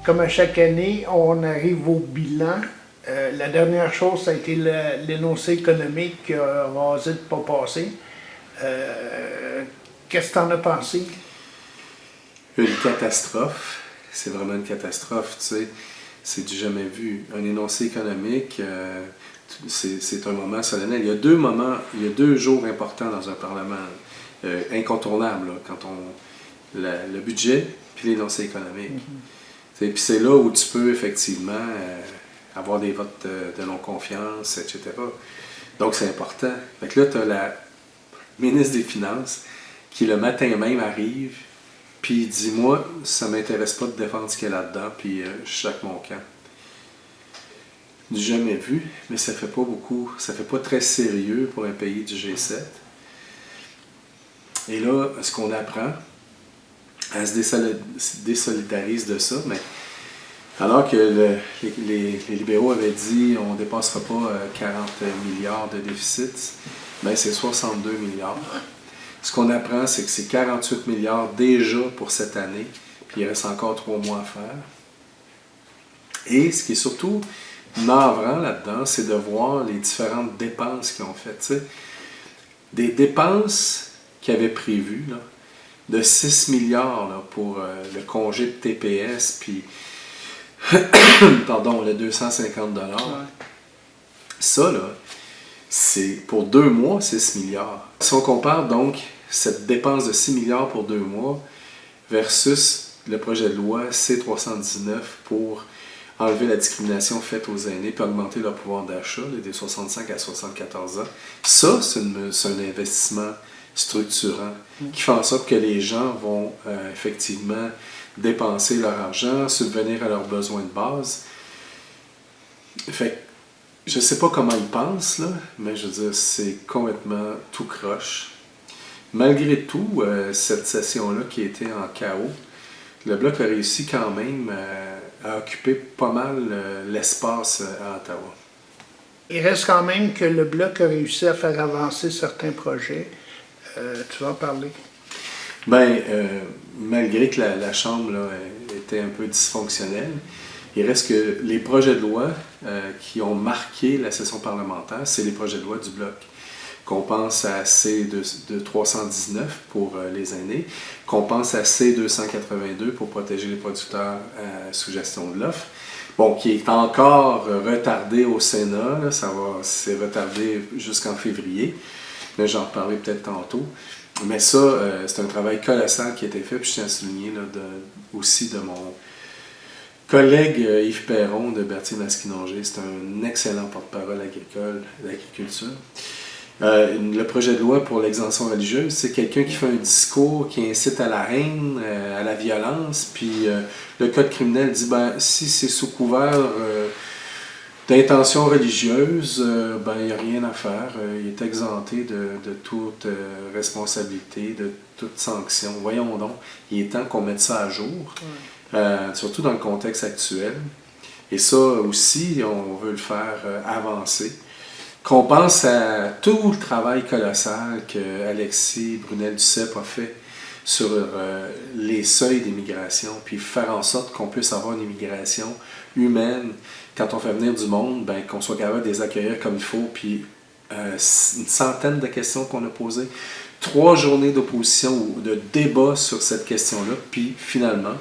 comme à chaque année, on arrive au bilan. La dernière chose, ça a été l'énoncé économique qui a rasé de ne pas passer. Qu'est-ce que tu en as pensé? Une catastrophe. C'est vraiment une catastrophe, tu sais. C'est du jamais vu. Un énoncé économique, c'est un moment solennel. Il y a deux jours importants dans un Parlement, incontournables, là, quand le budget puis l'énoncé économique. Puis c'est là où tu peux effectivement avoir des votes de non-confiance, etc. Donc c'est important. Fait que là, tu as la ministre des Finances qui le matin même arrive, puis il dit, moi, ça ne m'intéresse pas de défendre ce qu'il y a là-dedans, puis je suis avec mon camp. Du jamais vu, mais ça fait pas très sérieux pour un pays du G7. Et là, ce qu'on apprend, elle se désolidarise de ça, mais alors que les libéraux avaient dit on ne dépassera pas 40 milliards de déficit, ben c'est 62 milliards. Ce qu'on apprend, c'est que c'est 48 milliards déjà pour cette année, puis il reste encore 3 mois à faire. Et ce qui est surtout navrant là-dedans, c'est de voir les différentes dépenses qu'ils ont faites. T'sais. Des dépenses qu'ils avaient prévues, là, de 6 milliards là, pour le congé de TPS, puis pardon, le 250 $. Ouais. Ça, là, c'est pour 2 mois, 6 milliards. Si on compare donc cette dépense de 6 milliards pour 2 mois versus le projet de loi C-319 pour enlever la discrimination faite aux aînés et augmenter leur pouvoir d'achat des 65 à 74 ans, ça, c'est un investissement structurant qui fait en sorte que les gens vont effectivement dépenser leur argent, subvenir à leurs besoins de base. Fait je ne sais pas comment ils pensent, là, mais je veux dire, c'est complètement tout croche. Malgré tout, cette session-là qui était en chaos, le Bloc a réussi quand même à occuper pas mal l'espace à Ottawa. Il reste quand même que le Bloc a réussi à faire avancer certains projets. Tu vas en parler? Bien, malgré que la Chambre là, était un peu dysfonctionnelle, il reste que les projets de loi qui ont marqué la session parlementaire, c'est les projets de loi du Bloc. Qu'on pense à C-319 pour les aînés, qu'on pense à C-282 pour protéger les producteurs sous gestion de l'offre. Bon, qui est encore retardé au Sénat, là, c'est retardé jusqu'en février, mais j'en reparlerai peut-être tantôt. Mais ça, c'est un travail colossal qui a été fait, puis je tiens à souligner là, aussi de mon collègue Yves Perron de Berthier-Masquinongé. C'est un excellent porte-parole agricole, d'agriculture. Le projet de loi pour l'exemption religieuse, c'est quelqu'un qui fait un discours qui incite à la haine, à la violence, puis le code criminel dit, ben, si c'est sous couvert d'intention religieuse, ben, il n'y a rien à faire, il est exempté de toute responsabilité, de toute sanction. Voyons donc, il est temps qu'on mette ça à jour, surtout dans le contexte actuel. Et ça aussi, on veut le faire avancer. Qu'on pense à tout le travail colossal que Alexis Brunel-Duceppe a fait sur les seuils d'immigration, puis faire en sorte qu'on puisse avoir une immigration humaine. Quand on fait venir du monde, ben, qu'on soit capable de les accueillir comme il faut, puis une centaine de questions qu'on a posées, 3 journées d'opposition ou de débat sur cette question-là, puis finalement,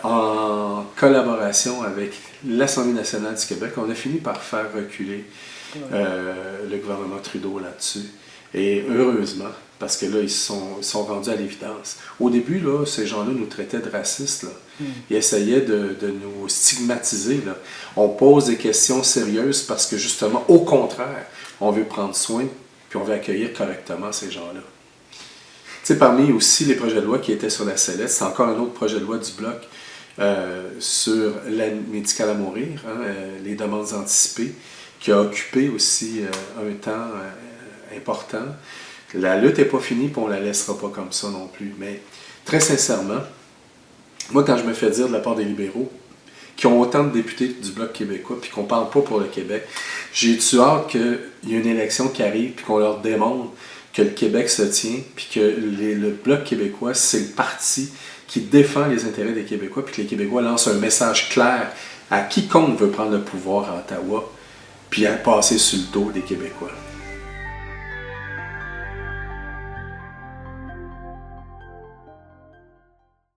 en collaboration avec l'Assemblée nationale du Québec, on a fini par faire reculer le gouvernement Trudeau là-dessus. Et heureusement, parce que là, ils sont rendus à l'évidence. Au début, là, ces gens-là nous traitaient de racistes. Là. Ils essayaient de nous stigmatiser. Là. On pose des questions sérieuses parce que justement, au contraire, on veut prendre soin puis on veut accueillir correctement ces gens-là. Tu sais, parmi aussi les projets de loi qui étaient sur la sellette, c'est encore un autre projet de loi du Bloc sur l'aide médicale à mourir, les demandes anticipées, qui a occupé aussi un temps important. La lutte n'est pas finie, puis on ne la laissera pas comme ça non plus. Mais très sincèrement, moi, quand je me fais dire de la part des libéraux, qui ont autant de députés du Bloc québécois, puis qu'on ne parle pas pour le Québec, j'ai-tu hâte qu'il y ait une élection qui arrive, puis qu'on leur démontre que le Québec se tient, puis que le Bloc québécois, c'est le parti qui défend les intérêts des Québécois, puis que les Québécois lancent un message clair à quiconque veut prendre le pouvoir à Ottawa, puis à passer sur le dos des Québécois.